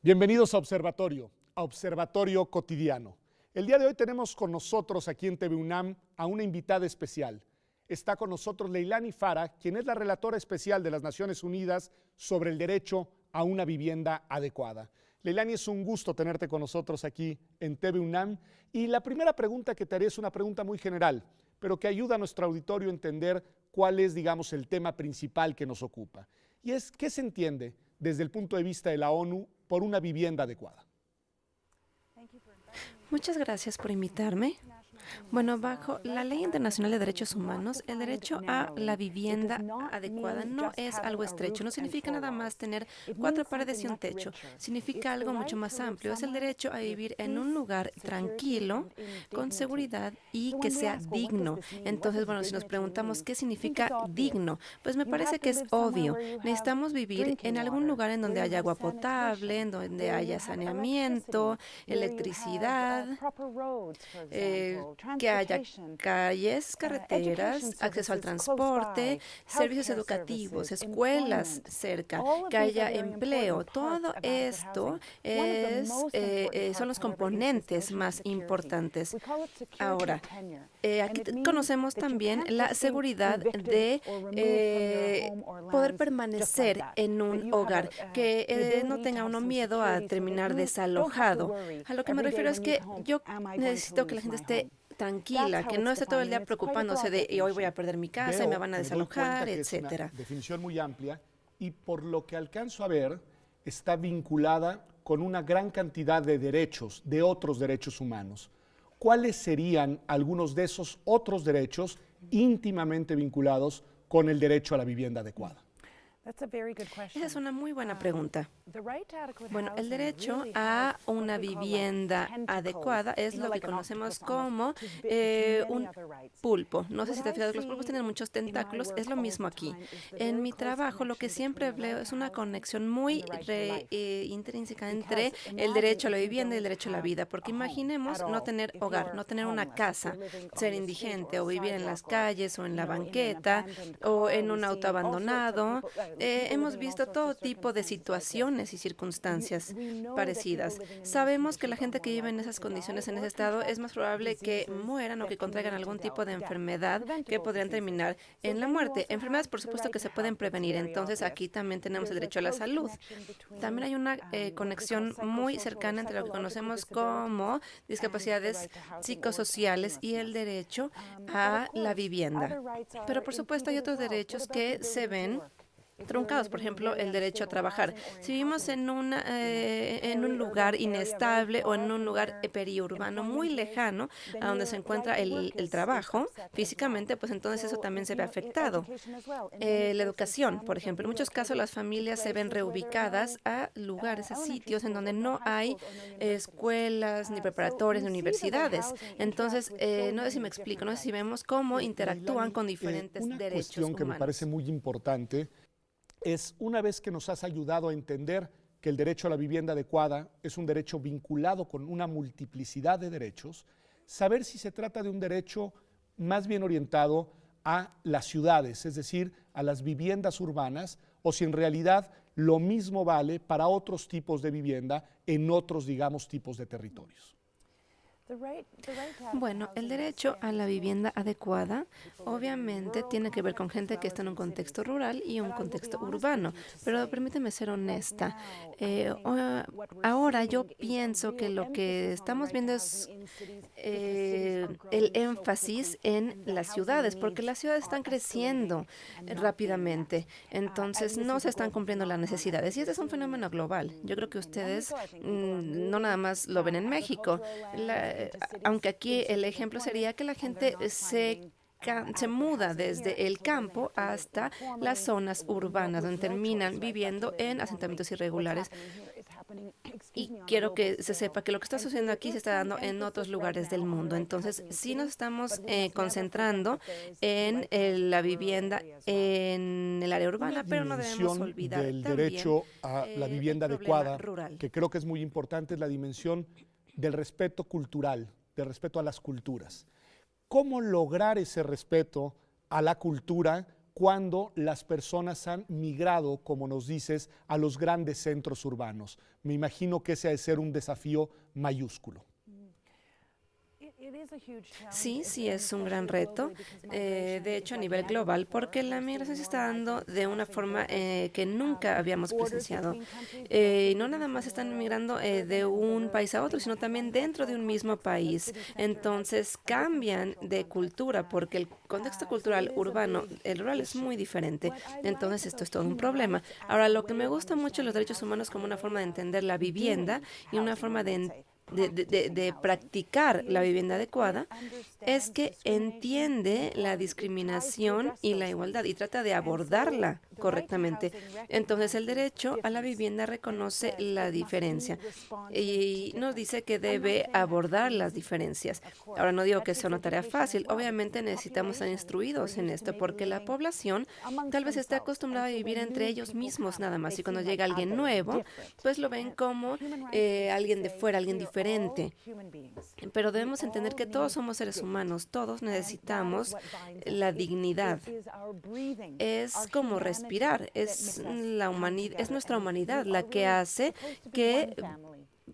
Bienvenidos a Observatorio Cotidiano. El día de hoy tenemos con nosotros aquí en TV UNAM a una invitada especial. Está con nosotros Leilani Fara, quien es la relatora especial de las Naciones Unidas sobre el derecho a una vivienda adecuada. Leilani, es un gusto tenerte con nosotros aquí en TV UNAM. Y la primera pregunta que te haré es una pregunta muy general, pero que ayuda a nuestro auditorio a entender cuál es, digamos, el tema principal que nos ocupa. Y es, ¿qué se entiende desde el punto de vista de la ONU por una vivienda adecuada? Muchas gracias por invitarme. Bueno, bajo la Ley Internacional de Derechos Humanos, el derecho a la vivienda adecuada no es algo estrecho, no significa nada más tener 4 paredes y un techo, significa algo mucho más amplio, es el derecho a vivir en un lugar tranquilo, con seguridad y que sea digno. Entonces, bueno, si nos preguntamos qué significa digno, pues me parece que es obvio, necesitamos vivir en algún lugar en donde haya agua potable, en donde haya saneamiento, electricidad, que haya calles, carreteras, acceso al transporte, servicios educativos, escuelas cerca, que haya empleo. Todo esto son los componentes más importantes. Ahora, aquí conocemos también la seguridad de poder permanecer en un hogar, que no tenga uno miedo a terminar desalojado. A lo que me refiero es que yo necesito que la gente esté tranquila, que no esté todo el día preocupándose de y hoy voy a perder mi casa y me van a desalojar, etcétera. Es una definición muy amplia y por lo que alcanzo a ver está vinculada con una gran cantidad de derechos, de otros derechos humanos. ¿Cuáles serían algunos de esos otros derechos íntimamente vinculados con el derecho a la vivienda adecuada? Esa es una muy buena pregunta. Bueno, el derecho a una vivienda adecuada es lo que conocemos como un pulpo. No sé si te has fijado que los pulpos tienen muchos tentáculos, es lo mismo aquí. En mi trabajo lo que siempre veo es una conexión muy intrínseca entre el derecho a la vivienda y el derecho a la vida, porque imaginemos no tener hogar, no tener una casa, ser indigente o vivir en las calles o en la banqueta o en un auto abandonado. Hemos visto todo tipo de situaciones y circunstancias parecidas. Sabemos que la gente que vive en esas condiciones, en ese estado, es más probable que mueran o que contraigan algún tipo de enfermedad que podrían terminar en la muerte. Enfermedades, por supuesto, que se pueden prevenir. Entonces, aquí también tenemos el derecho a la salud. También hay una conexión muy cercana entre lo que conocemos como discapacidades psicosociales y el derecho a la vivienda. Pero, por supuesto, hay otros derechos que se ven truncados, por ejemplo, el derecho a trabajar. Si vivimos en un lugar inestable o en un lugar periurbano muy lejano a donde se encuentra el trabajo físicamente, pues entonces eso también se ve afectado. La educación, por ejemplo, en muchos casos las familias se ven reubicadas a lugares, a sitios en donde no hay escuelas, ni preparatorias, ni universidades. Entonces, no sé si me explico, no sé si vemos cómo interactúan con diferentes derechos humanos. Una cuestión que me parece muy importante es, una vez que nos has ayudado a entender que el derecho a la vivienda adecuada es un derecho vinculado con una multiplicidad de derechos, saber si se trata de un derecho más bien orientado a las ciudades, es decir, a las viviendas urbanas, o si en realidad lo mismo vale para otros tipos de vivienda en otros, digamos, tipos de territorios. Bueno, el derecho a la vivienda adecuada obviamente tiene que ver con gente que está en un contexto rural y un contexto urbano, pero permíteme ser honesta. Ahora yo pienso que lo que estamos viendo es el énfasis en las ciudades, porque las ciudades están creciendo rápidamente, entonces no se están cumpliendo las necesidades y este es un fenómeno global. Yo creo que ustedes no nada más lo ven en México. Aunque aquí el ejemplo sería que la gente se muda desde el campo hasta las zonas urbanas, donde terminan viviendo en asentamientos irregulares. Y quiero que se sepa que lo que está sucediendo aquí se está dando en otros lugares del mundo. Entonces, sí nos estamos concentrando en la vivienda en el área urbana, pero no debemos olvidar del también derecho a la vivienda el problema adecuada, rural. que creo que es muy importante, es la dimensión del respeto cultural, del respeto a las culturas. ¿Cómo lograr ese respeto a la cultura cuando las personas han migrado, como nos dices, a los grandes centros urbanos. Me imagino que ese ha de ser un desafío mayúsculo. Sí, es un gran reto, de hecho a nivel global, porque la migración se está dando de una forma que nunca habíamos presenciado. No nada más están migrando de un país a otro, sino también dentro de un mismo país. Entonces cambian de cultura, porque el contexto cultural urbano, el rural es muy diferente. Entonces esto es todo un problema. Ahora, lo que me gusta mucho de los derechos humanos como una forma de entender la vivienda y una forma de practicar la vivienda adecuada es que entiende la discriminación y la igualdad y trata de abordarla correctamente. Entonces, el derecho a la vivienda reconoce la diferencia y nos dice que debe abordar las diferencias. Ahora, no digo que sea una tarea fácil. Obviamente necesitamos estar instruidos en esto porque la población tal vez esté acostumbrada a vivir entre ellos mismos nada más y cuando llega alguien nuevo, pues lo ven como alguien de fuera, alguien diferente. Pero debemos entender que todos somos seres humanos, todos necesitamos la dignidad. Es como respirar, es nuestra humanidad la que hace que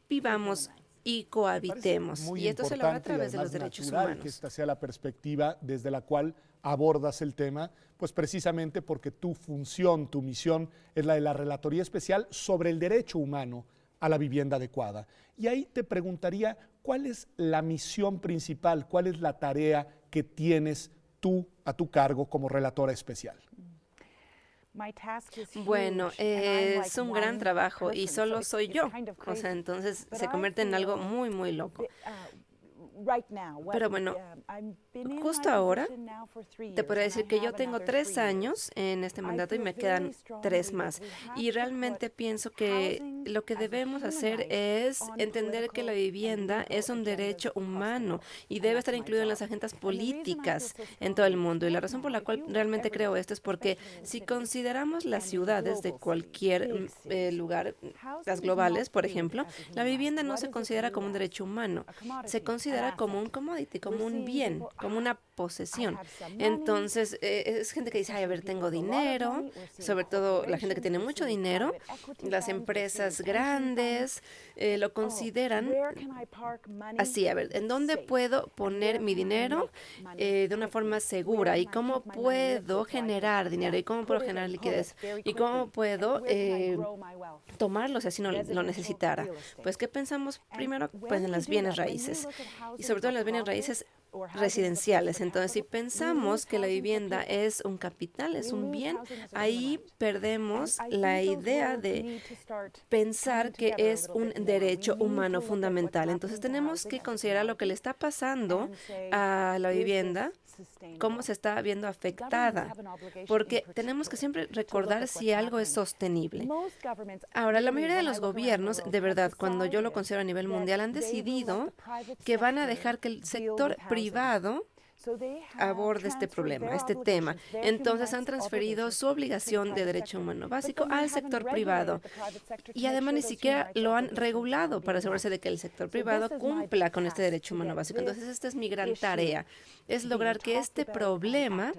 vivamos y cohabitemos. Y esto se logra a través de los derechos humanos. Que esta sea la perspectiva desde la cual abordas el tema, pues precisamente porque tu función, tu misión es la de la Relatoría Especial sobre el Derecho Humano a la Vivienda Adecuada. Y ahí te preguntaría, ¿cuál es la misión principal? ¿Cuál es la tarea que tienes tú a tu cargo como relatora especial? Bueno, es un gran trabajo y solo soy yo. O sea, entonces se convierte en algo muy, muy loco. Pero bueno, justo ahora te podría decir que yo tengo 3 años en este mandato y me quedan 3 más. Y realmente pienso que lo que debemos hacer es entender que la vivienda es un derecho humano y debe estar incluido en las agendas políticas en todo el mundo. Y la razón por la cual realmente creo esto es porque si consideramos las ciudades de cualquier lugar, las globales, por ejemplo, la vivienda no se considera como un derecho humano, se considera como un commodity, como un bien, como una posesión. Entonces, es gente que dice, ay, a ver, tengo dinero, sobre todo la gente que tiene mucho dinero, las empresas grandes lo consideran así, a ver, ¿en dónde puedo poner mi dinero de una forma segura? ¿Y cómo puedo generar dinero? ¿Y cómo puedo generar liquidez? ¿Y cómo puedo tomarlo si así no lo necesitara? Pues, ¿qué pensamos primero? Pues en las bienes raíces. Y sobre todo en las bienes raíces residenciales. Entonces, si pensamos que la vivienda es un capital, es un bien, ahí perdemos la idea de pensar que es un derecho humano fundamental. Entonces, tenemos que considerar lo que le está pasando a la vivienda, cómo se está viendo afectada, porque tenemos que siempre recordar si algo es sostenible. Ahora, la mayoría de los gobiernos, de verdad, cuando yo lo considero a nivel mundial, han decidido que van a dejar que el sector privado aborde este problema, este tema. Entonces han transferido su obligación de derecho humano básico al sector privado y además ni siquiera lo han regulado para asegurarse de que el sector privado cumpla con este derecho humano básico. Entonces esta es mi gran tarea, es lograr que este problema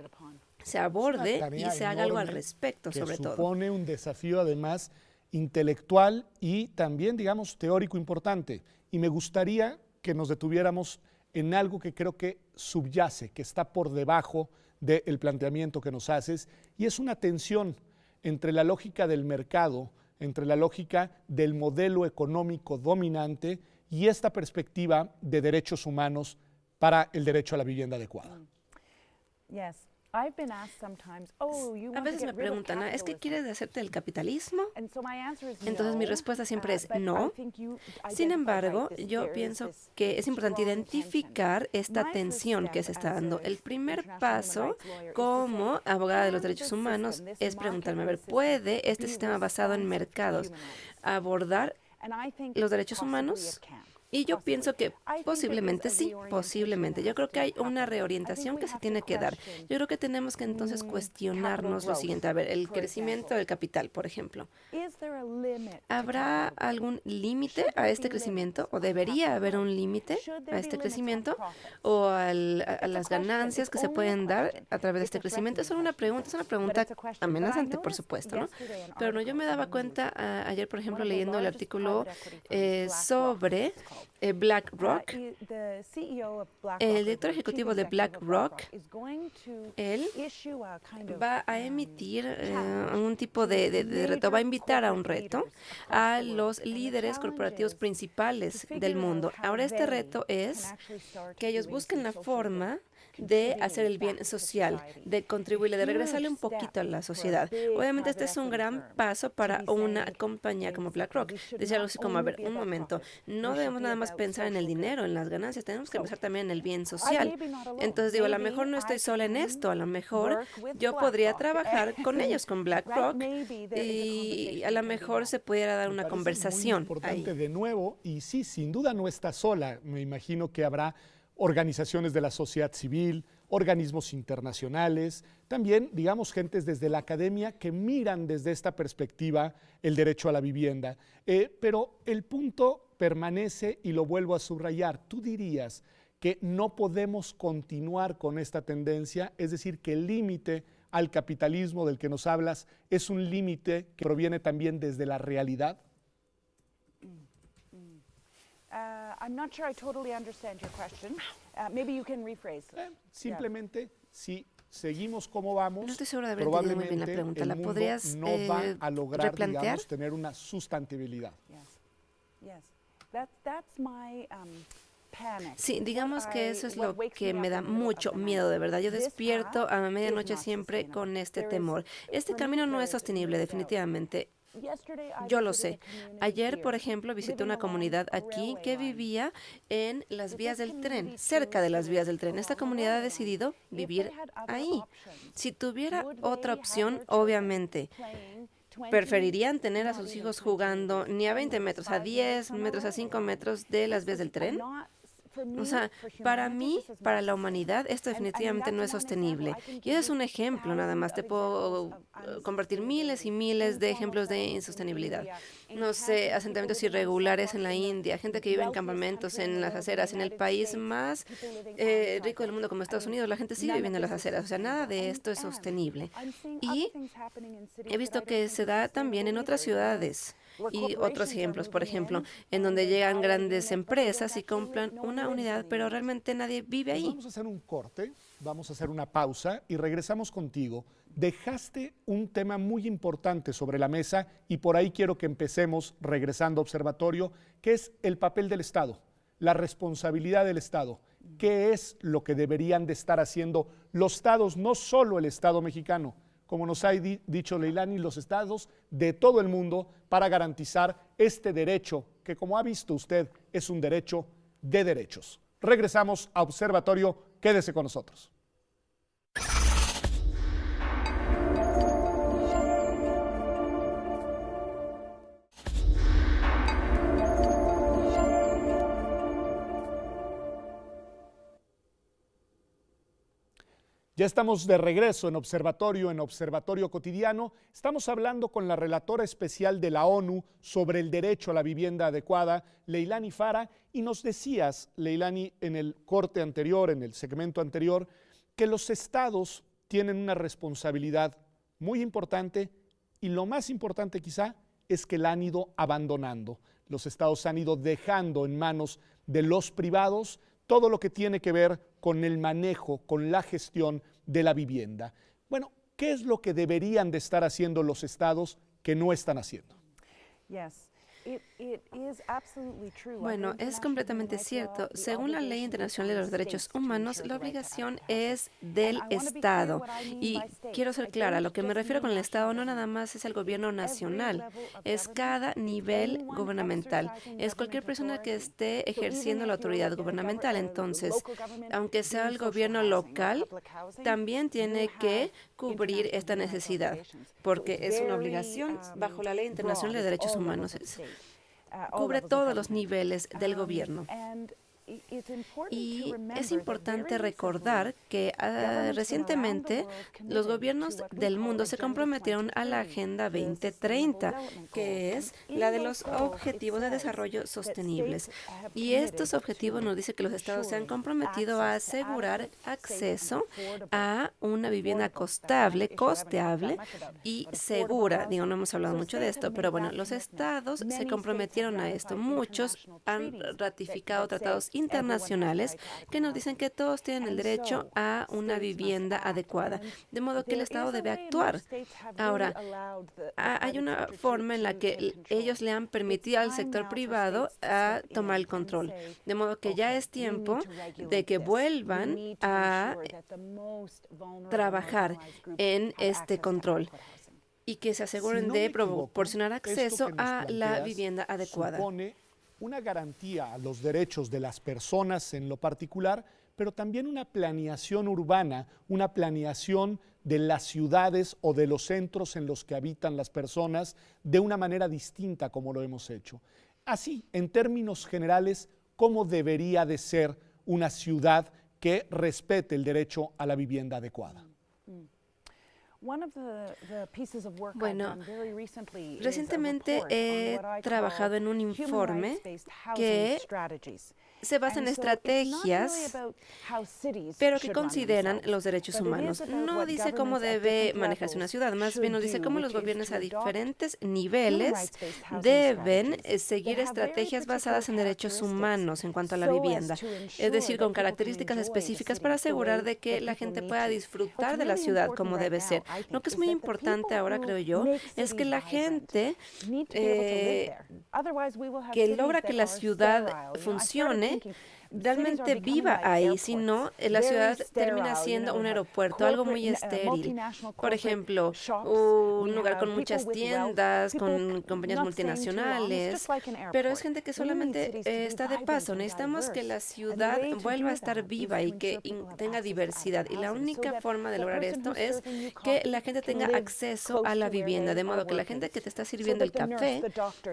se aborde y se haga algo al respecto, sobre todo. Supone un desafío además intelectual y también, digamos, teórico importante. Y me gustaría que nos detuviéramos en algo que creo que subyace, que está por debajo del planteamiento que nos haces, y es una tensión entre la lógica del mercado, entre la lógica del modelo económico dominante y esta perspectiva de derechos humanos para el derecho a la vivienda adecuada. A veces me preguntan, ¿es que quieres deshacerte del capitalismo? Entonces mi respuesta siempre es no. Sin embargo, yo pienso que es importante identificar esta tensión que se está dando. El primer paso como abogada de los derechos humanos es preguntarme, a ver, ¿puede este sistema basado en mercados abordar los derechos humanos? Y yo pienso que posiblemente sí, posiblemente. Yo creo que hay una reorientación que se tiene que dar. Yo creo que tenemos que entonces cuestionarnos lo siguiente. A ver, el crecimiento del capital, por ejemplo. ¿Habrá algún límite a este crecimiento o debería haber un límite a este crecimiento o a las ganancias que se pueden dar a través de este crecimiento? Es una pregunta amenazante, por supuesto, ¿no? Pero no, yo me daba cuenta ayer, por ejemplo, leyendo el artículo sobre BlackRock. El director ejecutivo de BlackRock, él va a emitir un tipo de reto, va a invitar a un reto a los líderes corporativos principales del mundo. Ahora, este reto es que ellos busquen la forma de hacer el bien social, de contribuirle, de regresarle un poquito a la sociedad. Obviamente este es un gran paso para una compañía como BlackRock. Decía algo así como, a ver, un momento, no debemos nada más pensar en el dinero, en las ganancias, tenemos que pensar también en el bien social. Entonces digo, a lo mejor no estoy sola en esto, a lo mejor yo podría trabajar con ellos, con BlackRock, y a lo mejor se pudiera dar una conversación. Muy importante de nuevo, y sí, sin duda no está sola. Me imagino que habrá organizaciones de la sociedad civil, organismos internacionales, también, digamos, gentes desde la academia que miran desde esta perspectiva el derecho a la vivienda. Pero el punto permanece y lo vuelvo a subrayar. ¿Tú dirías que no podemos continuar con esta tendencia? Es decir, que el límite al capitalismo del que nos hablas es un límite que proviene también desde la realidad. I'm not sure I totally understand your question. Maybe you can rephrase. Simplemente, si seguimos como vamos, no estoy segura de haber entendido muy bien la pregunta. ¿La podrías no va a lograr, replantear? Digamos, tener una sustentabilidad. That's my panic. Sí, digamos que eso es lo que me da mucho miedo, de verdad. Yo despierto a medianoche siempre con este temor. Este camino no es sostenible, definitivamente. Yo lo sé. Ayer, por ejemplo, visité una comunidad aquí que vivía en las vías del tren, cerca de las vías del tren. Esta comunidad ha decidido vivir ahí. Si tuviera otra opción, obviamente, ¿preferirían tener a sus hijos jugando ni a 20 metros, a 10 metros, a 5 metros de las vías del tren? O sea, para mí, para la humanidad, esto definitivamente no es sostenible. Y ese es un ejemplo nada más. Te puedo compartir miles y miles de ejemplos de insostenibilidad. No sé, asentamientos irregulares en la India, gente que vive en campamentos en las aceras, en el país más rico del mundo como Estados Unidos, la gente sigue viviendo en las aceras. O sea, nada de esto es sostenible. Y he visto que se da también en otras ciudades. Y otros ejemplos, por ejemplo, en donde llegan grandes empresas y compran una unidad, pero realmente nadie vive ahí. Vamos a hacer un corte, vamos a hacer una pausa y regresamos contigo. Dejaste un tema muy importante sobre la mesa y por ahí quiero que empecemos regresando a Observatorio, que es el papel del Estado, la responsabilidad del Estado. ¿Qué es lo que deberían de estar haciendo los estados, no solo el Estado mexicano? Como nos ha dicho Leilani, los estados de todo el mundo para garantizar este derecho, que como ha visto usted, es un derecho de derechos. Regresamos a Observatorio, quédese con nosotros. Ya estamos de regreso en Observatorio Cotidiano. Estamos hablando con la relatora especial de la ONU sobre el derecho a la vivienda adecuada, Leilani Fara, y nos decías, Leilani, en el corte anterior, en el segmento anterior, que los estados tienen una responsabilidad muy importante y lo más importante quizá es que la han ido abandonando. Los estados han ido dejando en manos de los privados todo lo que tiene que ver con el manejo, con la gestión de la vivienda. Bueno, ¿qué es lo que deberían de estar haciendo los estados que no están haciendo? Bueno, es completamente cierto. Según la Ley Internacional de los Derechos Humanos, la obligación es del Estado. Y quiero ser clara, lo que me refiero con el Estado no nada más es el gobierno nacional, es cada nivel gubernamental, es cualquier persona que esté ejerciendo la autoridad gubernamental. Entonces, aunque sea el gobierno local, también tiene que cubrir esta necesidad, porque es una obligación bajo la Ley Internacional de Derechos Humanos. cubre todos los niveles del gobierno. Y es importante recordar que recientemente los gobiernos del mundo se comprometieron a la Agenda 2030, que es la de los Objetivos de Desarrollo Sostenibles. Y estos objetivos nos dicen que los estados se han comprometido a asegurar acceso a una vivienda costeable y segura. Digo, no hemos hablado mucho de esto, pero bueno, los estados se comprometieron a esto. Muchos han ratificado tratados internacionales que nos dicen que todos tienen el derecho a una vivienda adecuada, de modo que el Estado debe actuar. Ahora, hay una forma en la que ellos le han permitido al sector privado a tomar el control, de modo que ya es tiempo de que vuelvan a trabajar en este control y que se aseguren de proporcionar acceso a la vivienda adecuada. Supone una garantía a los derechos de las personas en lo particular, pero también una planeación urbana, una planeación de las ciudades o de los centros en los que habitan las personas de una manera distinta como lo hemos hecho. Así, en términos generales, ¿cómo debería de ser una ciudad que respete el derecho a la vivienda adecuada? Bueno, recientemente he trabajado en un informe que se basa en estrategias, pero que consideran los derechos humanos. No dice cómo debe manejarse una ciudad, más bien nos dice cómo los gobiernos a diferentes niveles deben seguir estrategias basadas en derechos humanos en cuanto a la vivienda, es decir, con características específicas para asegurar de que la gente pueda disfrutar de la ciudad como debe ser. Lo que es muy importante ahora, creo yo, es que la gente que logra que la ciudad funcione realmente viva ahí, si no, la ciudad termina siendo un aeropuerto, algo muy estéril. Por ejemplo, un lugar con muchas tiendas, con compañías multinacionales, pero es gente que solamente está de paso. Necesitamos que la ciudad vuelva a estar viva y que tenga diversidad. Y la única forma de lograr esto es que la gente tenga acceso a la vivienda, de modo que la gente que te está sirviendo el café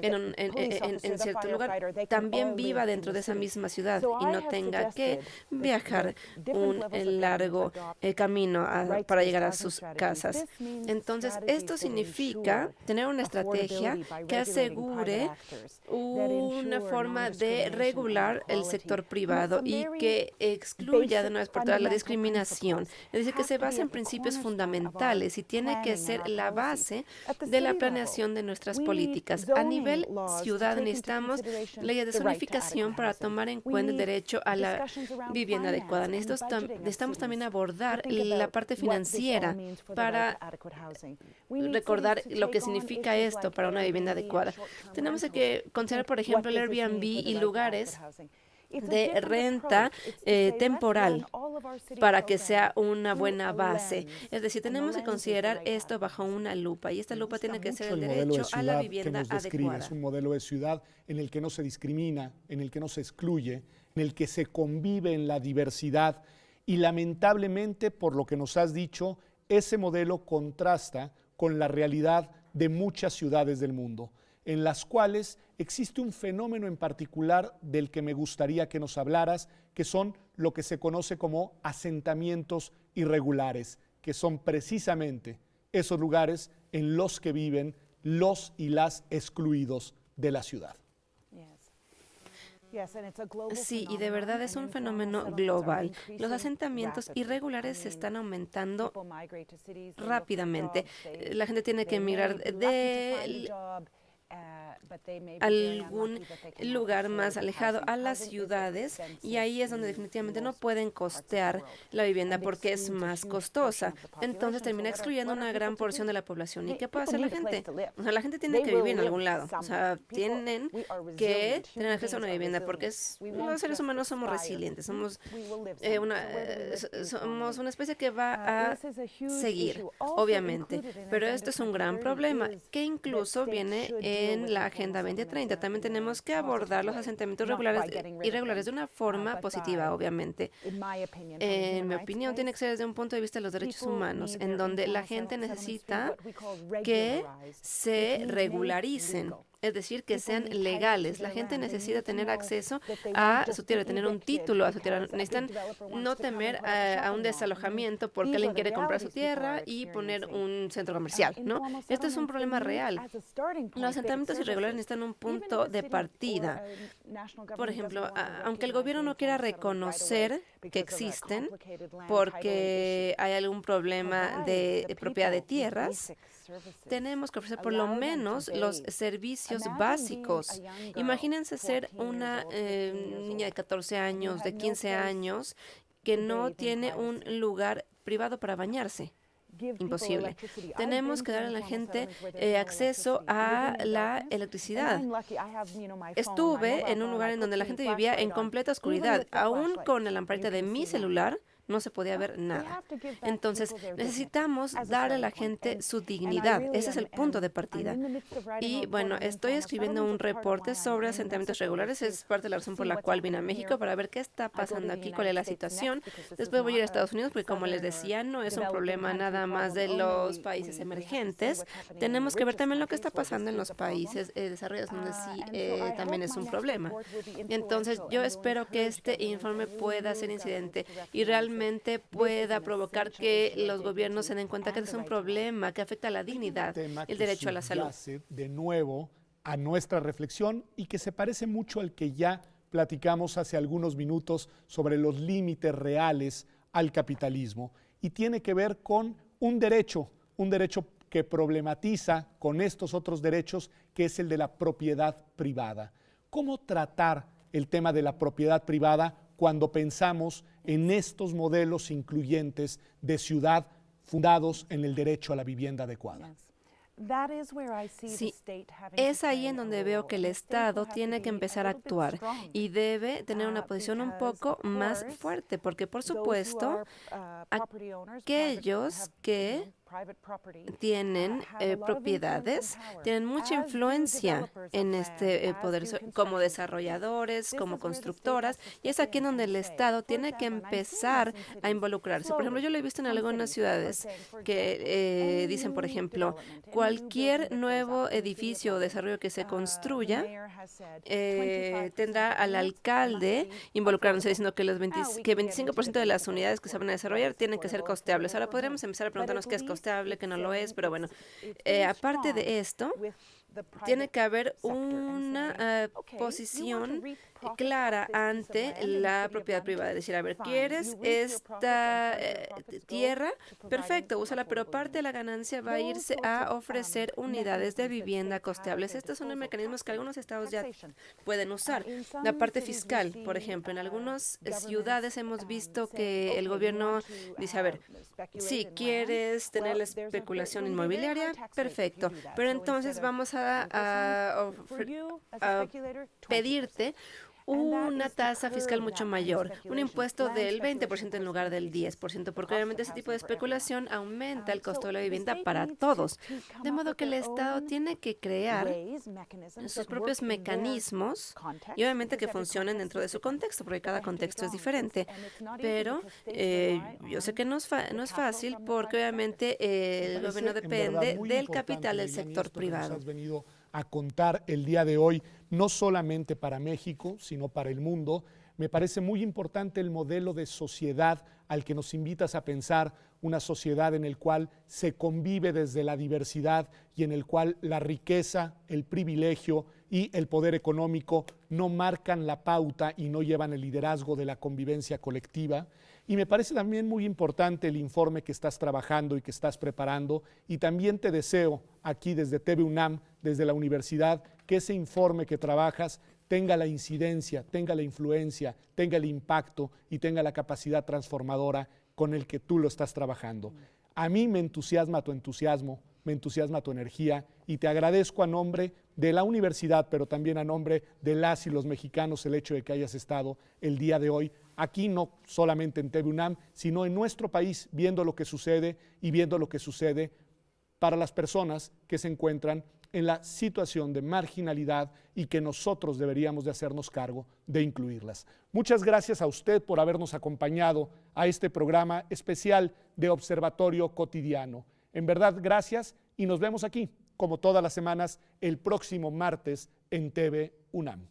en cierto lugar también viva dentro de esa misma ciudad y no tenga que viajar un largo camino para llegar a sus casas. Entonces, esto significa tener una estrategia que asegure una forma de regular el sector privado y que excluya de una vez por todas la discriminación. Es decir, que se basa en principios fundamentales y tiene que ser la base de la planeación de nuestras políticas. A nivel ciudad necesitamos leyes de zonificación para tomar en cuenta el derecho a la vivienda adecuada. Necesitamos también abordar la parte financiera para recordar lo que significa esto para una vivienda adecuada. Tenemos que considerar, por ejemplo, el Airbnb y lugares de renta temporal para que sea una buena base. Es decir, tenemos que considerar esto bajo una lupa y esta lupa tiene que ser el derecho a la vivienda adecuada. Es un modelo de ciudad en el que no se discrimina, en el que no se excluye, en el que se convive en la diversidad y lamentablemente, por lo que nos has dicho, ese modelo contrasta con la realidad de muchas ciudades del mundo, en las cuales existe un fenómeno en particular del que me gustaría que nos hablaras, que son lo que se conoce como asentamientos irregulares, que son precisamente esos lugares en los que viven los y las excluidos de la ciudad. Sí, y de verdad es un fenómeno global. Los asentamientos irregulares se están aumentando rápidamente. La gente tiene que emigrar de algún lugar más alejado a las ciudades y ahí es donde definitivamente no pueden costear la vivienda porque es más costosa. Entonces termina excluyendo una gran porción de la población. ¿Y qué puede hacer la gente? O sea, la gente tiene que vivir en algún lado. O sea, tienen que tener acceso a una vivienda porque los seres humanos somos resilientes. Somos una especie que va a seguir, obviamente. Pero esto es un gran problema que incluso viene en la Agenda 2030. También tenemos que abordar los asentamientos irregulares de una forma positiva, obviamente. En mi opinión, tiene que ser desde un punto de vista de los derechos humanos, en donde la gente necesita que se regularicen. es decir, que sean legales. La gente necesita tener acceso a su tierra, tener un título a su tierra. Necesitan no temer a un desalojamiento porque alguien quiere comprar su tierra y poner un centro comercial, ¿no? Este es un problema real. Los asentamientos irregulares necesitan un punto de partida. Por ejemplo, aunque el gobierno no quiera reconocer que existen porque hay algún problema de propiedad de tierras, tenemos que ofrecer por lo menos los servicios básicos. Imagínense ser una niña de 14 años, de 15 años, que no tiene un lugar privado para bañarse. Imposible. Tenemos que dar a la gente acceso a la electricidad. Estuve en un lugar en donde la gente vivía en completa oscuridad, aún con la lamparita de mi celular. No se podía ver nada. Entonces, necesitamos dar a la gente su dignidad. Ese es el punto de partida. Y bueno, estoy escribiendo un reporte sobre asentamientos regulares. Es parte de la razón por la cual vine a México, para ver qué está pasando aquí, cuál es la situación. Después voy a ir a Estados Unidos, porque como les decía, no es un problema nada más de los países emergentes. Tenemos que ver también lo que está pasando en los países desarrollados, donde sí también es un problema. Entonces, yo espero que este informe pueda ser incidente y realmente pueda provocar que los gobiernos se den cuenta que es un problema que afecta a la dignidad, el derecho a la salud. De nuevo a nuestra reflexión y que se parece mucho al que ya platicamos hace algunos minutos sobre los límites reales al capitalismo, y tiene que ver con un derecho que problematiza con estos otros derechos, que es el de la propiedad privada. ¿Cómo tratar el tema de la propiedad privada cuando pensamos en estos modelos incluyentes de ciudad fundados en el derecho a la vivienda adecuada? Sí, es ahí en donde veo que el Estado tiene que empezar a actuar y debe tener una posición un poco más fuerte, porque por supuesto, aquellos que tienen propiedades, tienen mucha influencia en este poder, como desarrolladores, como constructoras, y es aquí en donde el Estado tiene que empezar a involucrarse. Por ejemplo, yo lo he visto en algunas ciudades que dicen, por ejemplo, cualquier nuevo edificio o desarrollo que se construya tendrá al alcalde involucrándose, diciendo que 25% de las unidades que se van a desarrollar tienen que ser costeables. Ahora podríamos empezar a preguntarnos qué es costeable, que no lo es, pero bueno, aparte de esto, tiene que haber una posición clara ante la propiedad privada. Es decir, a ver, ¿quieres esta tierra? Perfecto, úsala, pero parte de la ganancia va a irse a ofrecer unidades de vivienda costeables. Estos son los mecanismos que algunos estados ya pueden usar. La parte fiscal, por ejemplo, en algunas ciudades hemos visto que el gobierno dice, a ver, si quieres tener la especulación inmobiliaria, perfecto, pero entonces vamos a pedirte una tasa fiscal mucho mayor, un impuesto del 20% en lugar del 10%, porque obviamente ese tipo de especulación aumenta el costo de la vivienda para todos. De modo que el Estado tiene que crear sus propios mecanismos y obviamente que funcionen dentro de su contexto, porque cada contexto es diferente. Pero yo sé que no es fácil, porque obviamente el gobierno depende del capital del sector privado. A contar el día de hoy, no solamente para México, sino para el mundo. Me parece muy importante el modelo de sociedad al que nos invitas a pensar, una sociedad en el cual se convive desde la diversidad y en el cual la riqueza, el privilegio y el poder económico no marcan la pauta y no llevan el liderazgo de la convivencia colectiva. Y me parece también muy importante el informe que estás trabajando y que estás preparando, y también te deseo aquí desde TV UNAM, desde la universidad, que ese informe que trabajas tenga la incidencia, tenga la influencia, tenga el impacto y tenga la capacidad transformadora con el que tú lo estás trabajando. A mí me entusiasma tu entusiasmo, me entusiasma tu energía, y te agradezco a nombre de la universidad, pero también a nombre de las y los mexicanos, el hecho de que hayas estado el día de hoy aquí, no solamente en TV UNAM, sino en nuestro país, viendo lo que sucede y viendo lo que sucede para las personas que se encuentran en la situación de marginalidad y que nosotros deberíamos de hacernos cargo de incluirlas. Muchas gracias a usted por habernos acompañado a este programa especial de Observatorio Cotidiano. En verdad, gracias, y nos vemos aquí como todas las semanas, el próximo martes en TV UNAM.